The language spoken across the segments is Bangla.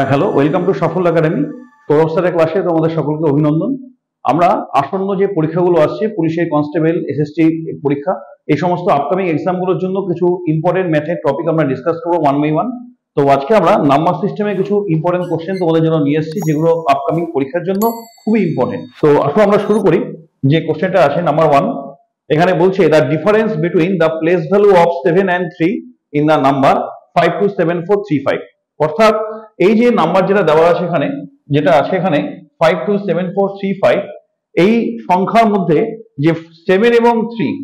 হ্যালো, ওয়েলকাম টু সফল একাডেমি। সৌরভ স্যারের ক্লাসে তোমাদের সকলকে অভিনন্দন। আমরা আসন্ন যে পরীক্ষাগুলো আসছে, পুলিশের কনস্টেবল, এসএসটি পরীক্ষা, এই সমস্ত আপকামিং এক্সামগুলোর জন্য কিছু ইম্পর্টেন্ট ম্যাথের টপিক আমরা ডিসকাস করবো ওয়ান বাই ওয়ান। তো আজকে আমরা নাম্বার সিস্টেমে কিছু ইম্পর্টেন্ট কোশ্চেন তোমাদের জন্য নিয়ে এসেছি, যেগুলো আপকামিং পরীক্ষার জন্য খুবই ইম্পর্টেন্ট। তো আসলে আমরা শুরু করি। যে কোশ্চেনটা আছে নাম্বার ওয়ান, এখানে বলছে the difference between the place value of 7 and 3 in the number 527435। অর্থাৎ এই যে নাম্বার যেটা দেওয়া আছে এখানে, যেটা আছে এখানে 527435, এই সংখ্যার মধ্যে যে 7 এবং 3,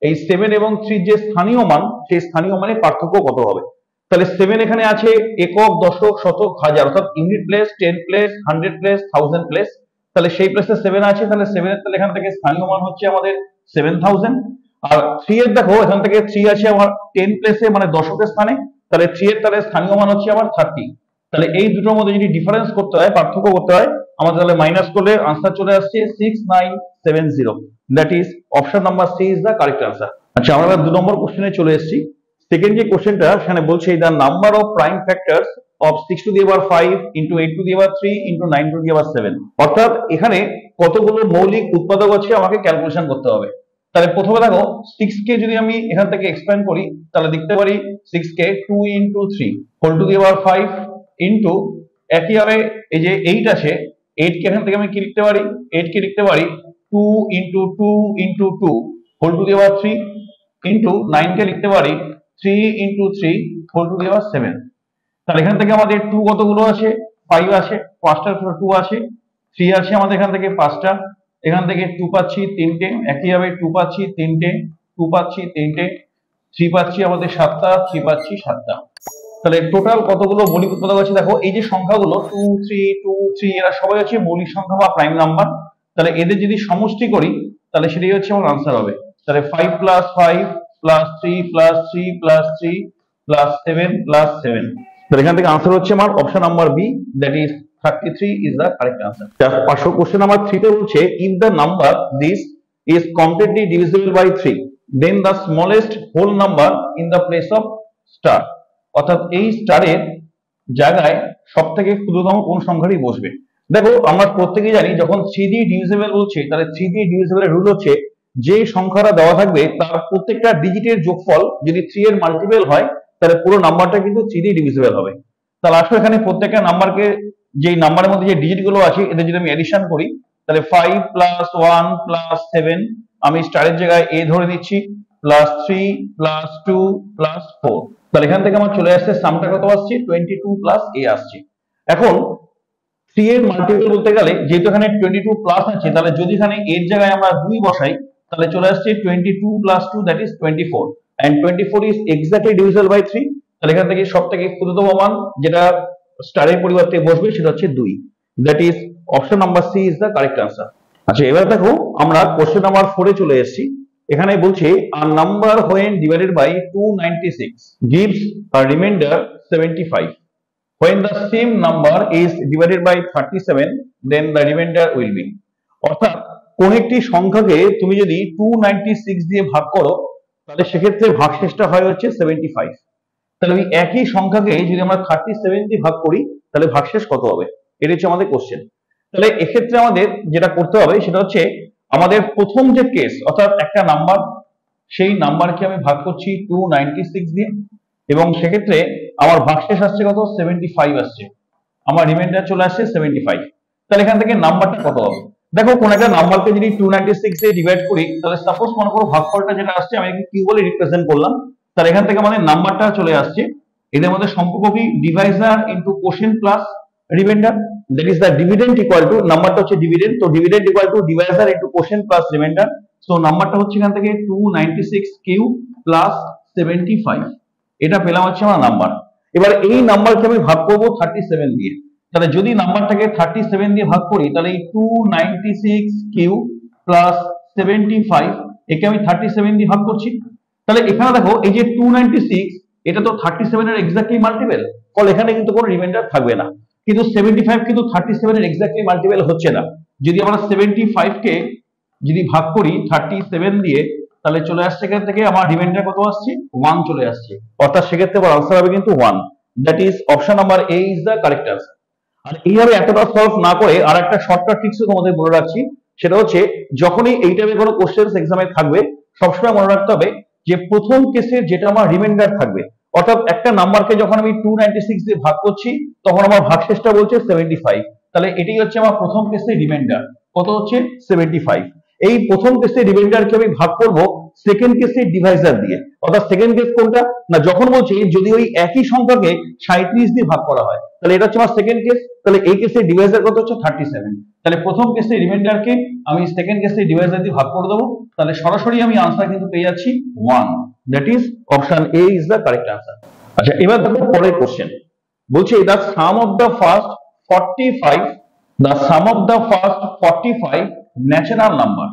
এই 7 এবং 3 যে স্থানীয় মান, সেই স্থানীয় মানের পার্থক্য কত হবে? তাহলে 7 এখানে আছে একক, দশক, শতক, হাজার, অর্থাৎ unit place, 10 place, 100 place, 1000 place. তাহলে সেই প্লেসে 7 আছে, তাহলে 7 এর তাহলে এখান থেকে স্থানীয় মান হচ্ছে আমাদের 7000। আর 3 এর দেখো এখান থেকে 3 আছে আমার 10 প্লেসে, মানে দশকের স্থানে, তাহলে 3 এর তাহলে স্থানীয় মান হচ্ছে আমার 30। তাহলে এই দুটোর মধ্যে যদি ডিফারেন্স করতে হয়, পার্থক্য করতে হয়, আমাদের তাহলে মাইনাস করলে আনসার চলে আসছে 6970। That is option number C is the correct answer. আচ্ছা, আমরা 2 নম্বর কোশ্চেনে চলে এসেছি। সেকেন্ড যে কোশ্চেনটা, সেখানে বলছে the number of prime factors of 6 to the power 5 into 8 to the power 3 into 9 to the power 7। অর্থাৎ এখানে কতগুলো মৌলিক উৎপাদক আছে আমাকে ক্যালকুলেশন করতে হবে। তাহলে প্রথমে দেখো 6 কে যদি আমি এখান থেকে এক্সপ্যান্ড করি, তাহলে লিখতে পারি 6 কে 2 into 3 whole to the power 5 into, একইভাবে এই যে 8 আছে, 8 কে এখান থেকে আমি কি লিখতে পারি, 8 কে লিখতে পারি 2 into 2 into 2 whole to the power 3 into 9 কে লিখতে পারি 3 into 3 whole to the power 7। তাহলে এখান থেকে আমাদের 2 কতগুলো আছে, 5 আছে, 5টার 2 আছে, 3 আছে আমাদের এখান থেকে 5টা, এখান থেকে 2 পাচ্ছি 3টে, একইভাবে 2 পাচ্ছি 3টে, 2 পাচ্ছি 3টে, 3 পাচ্ছি আমাদের 7টা, 3 পাচ্ছি 7টা। তাহলে টোটাল কতগুলো মৌলিক উৎপাদক আছে দেখো। এই যে সংখ্যাগুলো 2 3 2 3, এরা সবাই হচ্ছে মৌলিক সংখ্যা বা প্রাইম নাম্বার। তাহলে এদের যদি সমষ্টি করি, তাহলে সেটাই হচ্ছে আমার আনসার হবে। তাহলে 5 plus 5 plus 3 plus 3 plus 3 plus 7 plus 7। তাহলে এখান থেকে আনসার হচ্ছে আমার option number B, that is 33 is the correct answer. পাঁচশো কোশ্চেন নাম্বার 3 তে বলছে if the number this is completely divisible by 3 then the smallest whole number in the place of star। অর্থাৎ এই স্টারের জায়গায় সবথেকে ক্ষুদ্রতম কোন সংখ্যাটি বসবে। দেখো আমরা প্রত্যেকেই জানি, যখন 3 দিয়ে ডিভিজিবল বলছে, তাহলে 3 দিয়ে ডিভিজিবলের রুল হচ্ছে যে সংখ্যাটা দেওয়া থাকবে তার প্রত্যেকটা ডিজিটের যোগফল যদি 3 এর মাল্টিপল হয়, তাহলে পুরো নাম্বারটা কিন্তু 3 দিয়ে ডিভিজিবল হবে। তাহলে আসলে এখানে প্রত্যেকটা নাম্বারকে, যে নাম্বারের মধ্যে যে ডিজিট গুলো আছে, এদের যদি আমি এডিশন করি, তাহলে 5 প্লাস 1 প্লাস 7, আমি স্টারের জায়গায় এ ধরে নিচ্ছি, প্লাস 3 প্লাস 2 প্লাস 4। তাহলে এখান থেকে আমার চলে আসছে সামটা কত আসছে, 22 প্লাস এ আসছে। এখন 3 এর মাল্টিপল বলতে গেলে, যেহেতু এখানে 22 প্লাস আছে, তাহলে যদি এখানে এর জায়গায় আমরা 2 বসাই, তাহলে চলে আসছে 22 plus 2, that is 24, and 24 is exactly divisible by 3। তাহলে এখান থেকে সবথেকে ক্ষুদ্রতম মান যেটা স্টারের পরিবর্তে বসবে সেটা হচ্ছে 2, that is option number C is the correct answer. আচ্ছা, এবার দেখো আমরা কোশ্চেন নাম্বার 4 এ চলে এসেছি। এখানে বলছে a number when divided by 296 gives a remainder 75, when the same number is divided by 37 then the remainder will be। অর্থাৎ কোন একটি সংখ্যাকে তুমি যদি 296 দিয়ে ভাগ করো, তাহলে সেক্ষেত্রে ভাগশেষটা হয় হচ্ছে 75। তাহলে ওই একই সংখ্যাকে যদি আমরা 37 দিয়ে ভাগ করি, তাহলে ভাগশেষ কত হবে? এটা হচ্ছে আমাদের কোশ্চেন। তাহলে এক্ষেত্রে আমাদের যেটা করতে হবে সেটা হচ্ছে, আমাদের প্রথম যে কেস, অর্থাৎ একটা নাম্বার, সেই নাম্বারকে আমি ভাগ করছি 296 দিয়ে, এবং সেক্ষেত্রে আমার ভাগশেষ আসছে কত, 75 আসছে, আমার রিমাইন্ডার চলে আসছে 75। তাহলে এখান থেকে নাম্বারটা কত হবে? দেখো, কোন একটা নাম্বারকে যদি 296 দিয়ে ডিভাইড করি, তাহলে সাপোজ মনে করো ভাগফলটা যেটা আসছে আমি কি বলে রিপ্রেজেন্ট করলাম, তাহলে এখান থেকে আমাদের নাম্বারটা চলে আসছে, এদের মধ্যে সম্পর্ক কি, Deviser into quotient plus reminder, that is the dividend equal to, নাম্বারটা হচ্ছে ডিভিডেন্ড, তো dividend equal to Deviser into quotient plus reminder. So নাম্বারটা হচ্ছে এখান থেকে 296 কিউ প্লাস 75, এটা পেলাম হচ্ছে আমার নাম্বার। এবার এই নাম্বারকে আমি ভাগ করব 37 দিয়ে। তাহলে যদি নাম্বারটাকে 37 দিয়ে ভাগ করি, তাহলে এই 296 কিউ প্লাস 75, একে আমি 37 দিয়ে ভাগ করছি। তাহলে এখানে দেখো, এই যে 296, এটা তো 37 এর এক্স্যাক্টলি মাল্টিপল, ফলে এখানে কিন্তু কোনো রিমাইন্ডার থাকবে না। কিন্তু 75 কিন্তু 37 এর এক্স্যাক্টলি মাল্টিপল হচ্ছে না। যদি আমরা 75 কে যদি ভাগ করি 37 দিয়ে, তাহলে চলে আসছে এখান থেকে আমার রিমাইন্ডার কত আসছে, 1 চলে আসছে। অর্থাৎ সেক্ষেত্রে আমার আনসার হবে কিন্তু 1, that is option number A is the correct answer. আর এইভাবে এতটা সলভ না করে আর একটা শর্টকাট ট্রিক্সও তোমাদের বলে রাখছি, সেটা হচ্ছে যখনই এই টাইপের কোনো কোশ্চেন এক্সামে থাকবে সবসময় মনে রাখতে হবে যে প্রথম কেসের যেটা আমার রিমাইন্ডার থাকবে, অর্থাৎ একটা নাম্বারকে যখন আমি 296 দিয়ে ভাগ করছি তখন আমার ভাগশেষটা বলছে 75, তাহলে এটাই হচ্ছে আমার প্রথম কেসের রিমাইন্ডার, কত হচ্ছে 75। এই প্রথম কেসের রিমাইন্ডারকে আমি ভাগ করব সেকেন্ড কেসের ডিভাইজার দিয়ে, অর্থাৎ সেকেন্ড কেস কোনটা না, যখন বলছি যদি ওই একই সংখ্যাকে 37 দিয়ে ভাগ করা হয়, তাহলে এটা হচ্ছে আমার সেকেন্ড কেস, তাহলে এই কেসের ডিভাইজার কত হচ্ছে 37, তাহলে প্রথম কেসের রিমাইন্ডারকে আমি সেকেন্ড কেসের ডিভাইজার দিয়ে ভাগ করে দেবো, তাহলে সরাসরি আমি আনসার কিন্তু পেয়ে যাচ্ছি 1, that is option A is the correct answer. আচ্ছা এবার দেখো পরের কোশ্চেন, বলছে the some of the first 45, the some of the first 45 natural number,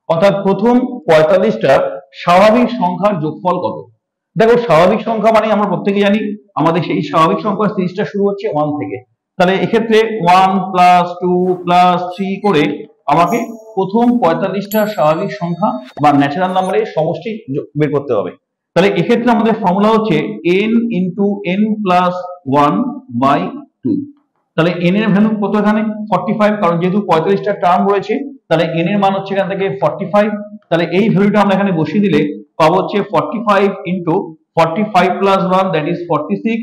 অর্থাৎ প্রথম 45টা স্বাভাবিক সংখ্যার যোগফল কত। দেখো স্বাভাবিক সংখ্যা মানে আমরা প্রত্যেকে জানি আমাদের সেই স্বাভাবিক সংখ্যার সিরিজটা শুরু হচ্ছে 1 থেকে, তাহলে এক্ষেত্রে 1 প্লাস 2 প্লাস 3 করে আমাকে প্রথম 45টা স্বাভাবিক সংখ্যা বা ন্যাচারাল নাম্বারের সমষ্টি বের করতে হবে। তাহলে এক্ষেত্রে আমাদের ফর্মুলা হচ্ছে n into n plus 1 by 2। তাহলে n এর ভ্যালু কত এখানে 45, কারণ যেহেতু 45টা টার্ম রয়েছে তাহলে n এর মান হচ্ছে এখান থেকে 45, তাহলে এই ভ্যালুটা আমরা এখানে বসিয়ে দিলে পাবো হচ্ছে 45 into 45 plus 1 that is 46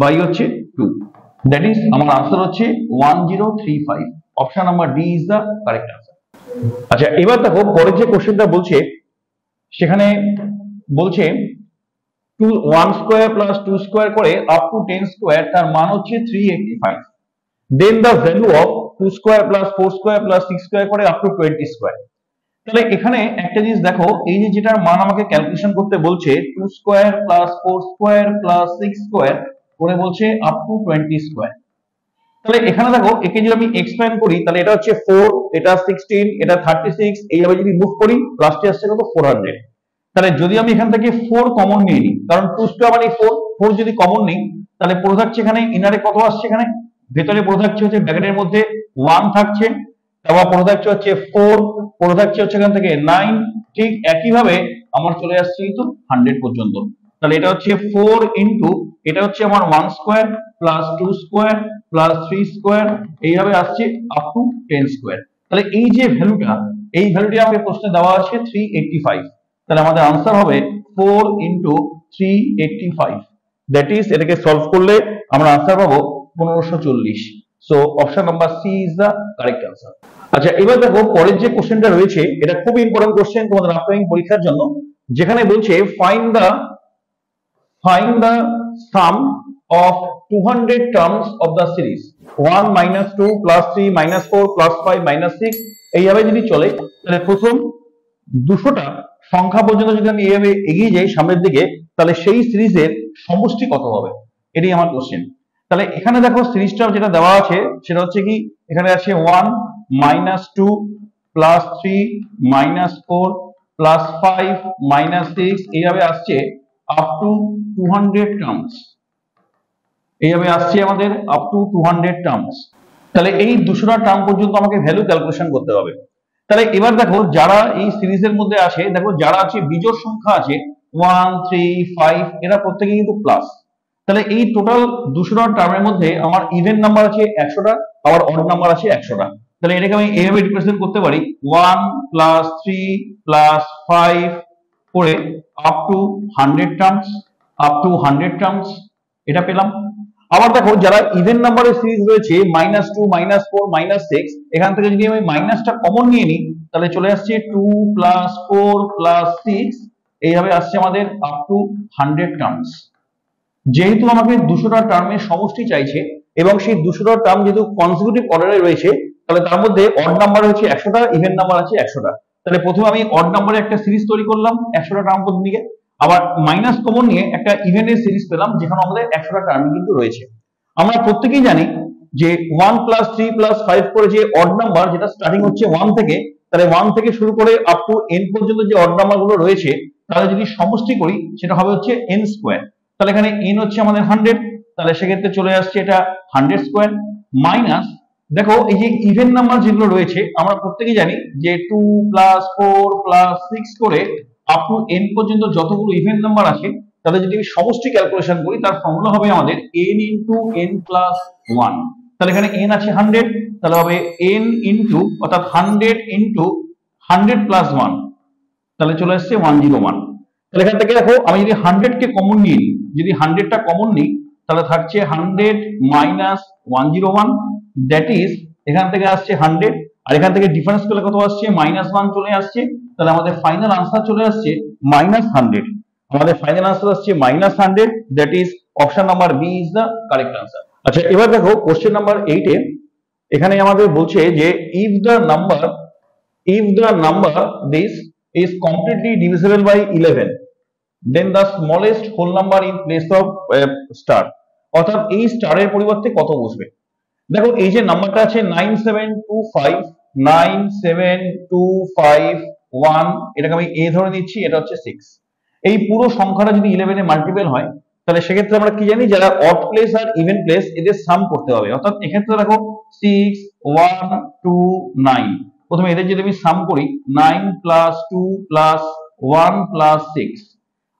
by হচ্ছে 2, দ্যাট ইজ আমার আনসার হচ্ছে 1035, option number D is the correct answer. আচ্ছা এবার দেখো পরের যে কোশ্চেনটা বলছে সেখানে বলছে 1 স্কয়ার প্লাস 2 স্কয়ার করে আপ টু 10 স্কয়ার, তার মান হচ্ছে 385, then the value of 2 square plus 4 square plus 6 square করে আপ টু 20 স্কয়ার। তাহলে এখানে একটা জিনিস দেখো, এই যে যেটার মান আমাকে ক্যালকুলেশন করতে বলছে 2 square plus 4 square plus 6 square করে বলছে আপ টু 20 স্কয়ার। তাহলে এখানে দেখো একে যদি আমি এক্সপ্যান্ড করি তাহলে এটা হচ্ছে 4, এটা 16, এটা 36, এইভাবে যদি মুভ করি লাস্টে আসছে কত 400। তাহলে যদি আমি এখান থেকে 4 কমন নিয়ে নিই, কারণ 2 স্কয়ার মানে 4 যদি কমন নিই তাহলে পড়ে থাকছে এখানে ইনারে কত আসছে, এখানে ভেতরে পড়ে থাকছে হচ্ছে ব্র্যাকেটের মধ্যে 1 থাকছে, তারপর পড়ে থাকছে হচ্ছে 4, পড়ে থাকছে হচ্ছে এখান থেকে 9, ঠিক একইভাবে আমার চলে আসছে কিন্তু 100 পর্যন্ত। তাহলে এটা হচ্ছে 4 ইন্টু এটা হচ্ছে আমার 1 square plus 2 square plus 3 square, এইভাবে আসছে আপ টু 10 স্কয়ার। তাহলে এই যে ভ্যালুটা, এই ভ্যালুটি আমাকে প্রশ্নে দেওয়া আছে 385, তাহলে আমাদের আনসার হবে 4 ইন্টু 385, দ্যাট ইজ এটাকে সলভ করলে আমরা আনসার পাবো 1540। So option number C is the correct answer. আচ্ছা এবার দেখো পরের যে কোশ্চেনটা রয়েছে এটা খুব ইম্পর্টেন্ট কোশ্চেন তোমাদের আপকামিং পরীক্ষার জন্য, যেখানে বলছে find the sum of 200 terms of the series 1 minus 2 plus 3 minus 4 plus 5 minus 6, এইভাবে যদি চলে তাহলে প্রথম 200টা সংখ্যা পর্যন্ত যদি আমি এইভাবে এগিয়ে যাই সামনের দিকে তাহলে সেই সিরিজের সমষ্টি কত হবে, এটাই আমার কোশ্চেন। তাহলে এখানে দেখো সিরিজটা যেটা দেওয়া আছে সেটা হচ্ছে কি, এখানে আছে 1 minus 2 plus 3 minus 4 plus 5 minus 6, এইভাবে আসছে আপ টু 200 টার্মস, এইভাবে আসছে আমাদের আপ টু 200 টার্মস। তাহলে এই 200টা টার্ম পর্যন্ত আমাকে ভ্যালু ক্যালকুলেশন করতে হবে। তাহলে এবার দেখো যারা এই সিরিজের মধ্যে আসে, দেখো যারা আছে বিজোড় সংখ্যা আছে 1 3 5 এরা প্রত্যেকে কিন্তু প্লাস, তাহলে এই টোটাল 200টা টার্মের মধ্যে আমার ইভেন নাম্বার আছে 100টা, আবার অড নাম্বার আছে 100টা। তাহলে এটাকে আমি এইভাবে রিপ্রেজেন্ট করতে পারি 1 প্লাস 3 প্লাস 5 করে up two 100 terms, up to 100 terms, এটা পেলাম। আবার দেখো যারা ইভেন নাম্বারের সিরিজ রয়েছে -2 -4 -6, এখান থেকে যদি আমি মাইনাসটা কমন নিয়ে নিই তাহলে চলে আসছে 2 প্লাস 4 প্লাস 6, এইভাবে আসছে আমাদের আপ টু 100 টার্মস। যেহেতু আমাকে 200টা টার্মের সমষ্টি চাইছে এবং সেই 200টা টার্ম যেহেতু কনসিকিউটিভ অর্ডারে রয়েছে তাহলে তার মধ্যে অড নাম্বার হচ্ছে 100টা, ইভেন নাম্বার আছে 100টা। তাহলে প্রথমে আমি অড নাম্বারে একটা সিরিজ তৈরি করলাম 100টা টার্ম পর্যন্ত নিয়ে, আবার মাইনাস কমন নিয়ে একটা ইভেনের সিরিজ পেলাম যেখানে আমাদের 100টা টার্ম কিন্তু রয়েছে। আমরা প্রত্যেকেই জানি যে 1 প্লাস 3 প্লাস 5 করে যে অড নাম্বার যেটা স্টার্টিং হচ্ছে 1 থেকে, তাহলে 1 থেকে শুরু করে আপ টু n পর্যন্ত যে অড নাম্বার গুলো রয়েছে তাহলে যদি সমষ্টি করি সেটা হবে হচ্ছে n স্কয়ার। তাহলে এখানে n হচ্ছে আমাদের 100, তাহলে সেক্ষেত্রে চলে আসছে এটা 100 স্কয়ার মাইনাস, দেখো এই যে ইভেন নাম্বার যেগুলো রয়েছে আমরা প্রত্যেকেই জানি যে 2 প্লাস 4 প্লাস 6 করে আপ টু n পর্যন্ত যতগুলো ইভেন নাম্বার আছে তাহলে যদি আমি সমষ্টি ক্যালকুলেশন করি তার ফর্মুলা হবে আমাদের n ইনটু n প্লাস 1, তাহলে এখানে n আছে 100, তাহলে হবে n ইনটু অর্থাৎ 100 ইনটু 100 প্লাস 1, তাহলে চলে আসছে 101। তাহলে এখান থেকে দেখো আমি যদি 100 কে কমন নিই, যদি 100 টা কমন নিই তাহলে থাকছে 100 মাইনাস 101, দ্যাট ইজ এখান থেকে আসছে 100 আর এখান থেকে ডিফারেন্স করলে কত আসছে -1 চলে আসছে। তাহলে আমাদের ফাইনাল আনসার চলে আসছে -100। আমাদের ফাইনাল আনসার আসছে -100, that is option number B is the correct answer. আচ্ছা এবার দেখো কোশ্চেন নাম্বার 8 এ এখানে আমাদের বলছে যে if the number this is completely divisible by 11, then the smallest whole number in place of star, অর্থাৎ এই স্টারের পরিবর্তে কত বসবে। দেখো এই যে নাম্বারটা আছে 97251, এটাকে আমি a ধরে নিচ্ছি, এটা হচ্ছে 6। এই পুরো সংখ্যাটা যদি 11 এ মাল্টিপল হয় তাহলে সেক্ষেত্রে আমরা কি জানি, যারা অড প্লেস আর ইভেন প্লেস এদের সাম করতে হবে। অর্থাৎ এক্ষেত্রে দেখো 6 1 2 9, প্রথমে এদের যদি আমি সাম করি 9 প্লাস 2 প্লাস 1 প্লাস 6,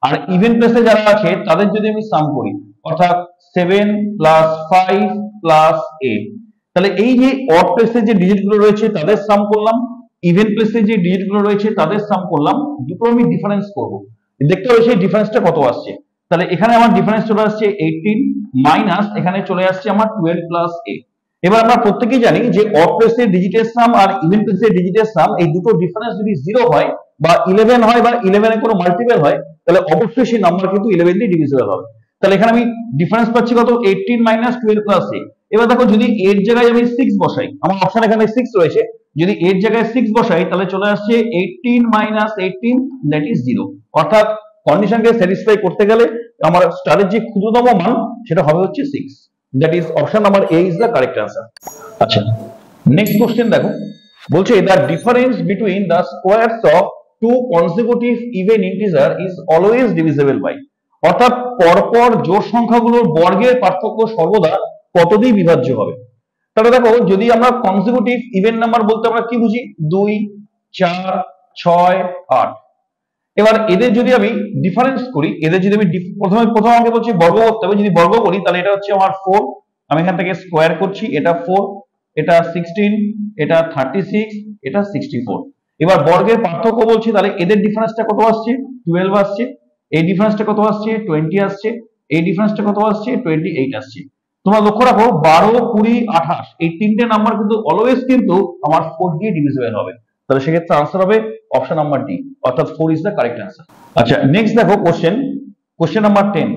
আর ইভেন প্লেসে যারা আছে তাদের যদি আমি সাম করি অর্থাৎ 7 প্লাস 5 প্লাস 8, তাহলে এই যে অড প্লেসে যে ডিজিট গুলো রয়েছে তাদের সাম করলাম, ইভেন প্লেসে যে ডিজিট গুলো রয়েছে তাদের সাম করলাম, দুটো আমি ডিফারেন্স করব, দেখতে হবে সেই ডিফারেন্সটা কত আসছে। তাহলে এখানে আমার ডিফারেন্স চলে আসছে 18 মাইনাস এখানে চলে আসছে আমার 12 প্লাস 8। এবার আমরা প্রত্যেকেই জানি যে অড প্লেসের ডিজিটের সাম আর ইভেন প্লেসের ডিজিটের সাম এই দুটো ডিফারেন্স যদি 0 হয় বা 11 হয় বা 11 এর কোনো মাল্টিপল হয় তাহলে অবশ্যই সেই নাম্বার কিন্তু 11 দিয়ে ডিভিজিবল হবে। তাহলে এখানে আমি ডিফারেন্স পাচ্ছি কত, 18 মাইনাস 12 প্লাস 8। এবার দেখো যদি এর জায়গায় আমি 6 বসাই, আমার অপশন এখানে 6 রয়েছে, যদি এর জায়গায় 6 বসাই তাহলে চলে আসছে 18 মাইনাস 18, দ্যাট ইজ 0। অর্থাৎ কন্ডিশনকে স্যাটিসফাই করতে গেলে আমার স্টারের যে ক্ষুদ্রতম মান সেটা হবে হচ্ছে 6, that is option number A is the correct answer. আচ্ছা নেক্সট কোশ্চেন দেখো, বলছে the difference between the squares of two consecutive even integer is always divisible by, অর্থাৎ পরপর জোড় সংখ্যাগুলোর বর্গের পার্থক্য সর্বদা কত দিয়ে বিভাজ্য হবে। তাহলে দেখো যদি আমরা কনসিকিউটিভ ইভেন নাম্বার বলতে আমরা কি বুঝি, 2 4 6 8। এবার এদের যদি আমি ডিফারেন্স করি, এদের যদি আমি প্রথম আমাকে বলছি বর্গ করতে হবে, যদি বর্গ করি তাহলে এটা হচ্ছে আমার 4, আমি এখান থেকে স্কোয়ার করছি, এটা 4, এটা 16, এটা 36, এটা 64। এবার বর্গের পার্থক্য বলছি, তাহলে এদের ডিফারেন্সটা কত আসছে, 12 আসছে, এই ডিফারেন্সটা কত আসছে, 20 আসছে, এই ডিফারেন্সটা কত আসছে, 28 আসছে। তোমরা লক্ষ্য রাখো 12 20 28 এই তিনটে নাম্বার কিন্তু অলওয়েজ কিন্তু আমার 4 দিয়ে ডিভিজিবল হবে। তাহলে সেক্ষেত্রে আনসার হবে অপশন নাম্বার ডি, অর্থাৎ 4 ইজ দ্য কারেক্ট আনসার। আচ্ছা নেক্সট দেখো কোশ্চেন নাম্বার 10,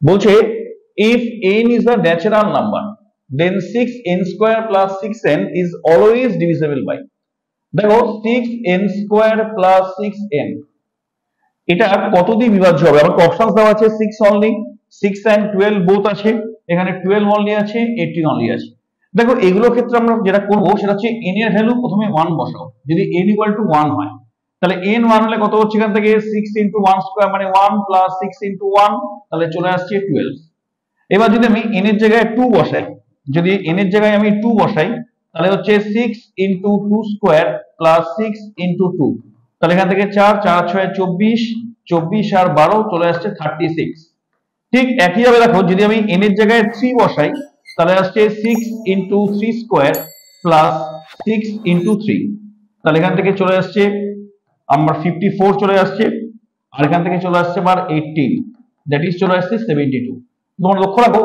বলছে if n is a natural number then 6n square plus 6n is always divisible by, দেখো 6n square plus 6n এটা কত দিয়ে বিভাজ্য হবে। আমাকে অপশনস দেওয়া আছে 6 অনলি, 6 and 12 বোথ আছে, এখানে 12 অনলি আছে, 18 অনলি আছে। দেখো এগুলোর ক্ষেত্রে আমরা যেটা করব সেটা হচ্ছে n এর ভ্যালু প্রথমে 1 বসাও, যদি n = 1 হয় তাহলে n 1 হলে কত হচ্ছে, এখান থেকে 6 * 1 স্কয়ার মানে 1 প্লাস 6 * 1 তাহলে চলে আসছে 12। এবার যদি আমি n এর জায়গায় 2 বসাই, যদি n এর জায়গায় আমি 2 বসাই তাহলে হচ্ছে 6 * 2 স্কয়ার প্লাস 6 * 2, তাহলে এখান থেকে 4 4 6 24, 24 আর 12 চলে আসছে 36। ঠিক একই ভাবে দেখো যদি আমি n এর জায়গায় 3 বসাই তাহলে আসছে 6 * 3 স্কয়ার প্লাস 6 * 3, তাহলে এখান থেকে চলে আসছে আমার 54 চলে আসছে, আর এখান থেকে চলে আসছে আমার 18, দ্যাট ইজ চলে আসছে 72। তোমরা লক্ষ্য রাখো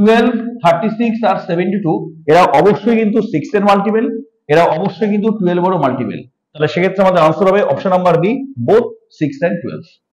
12 36 আর 72 এরা অবশ্যই কিন্তু 6 এর মাল্টিপল, এরা অবশ্যই কিন্তু 12 এরও মাল্টিপল। তাহলে সেক্ষেত্রে আমাদের আনসার হবে option number B, both 6 and 12।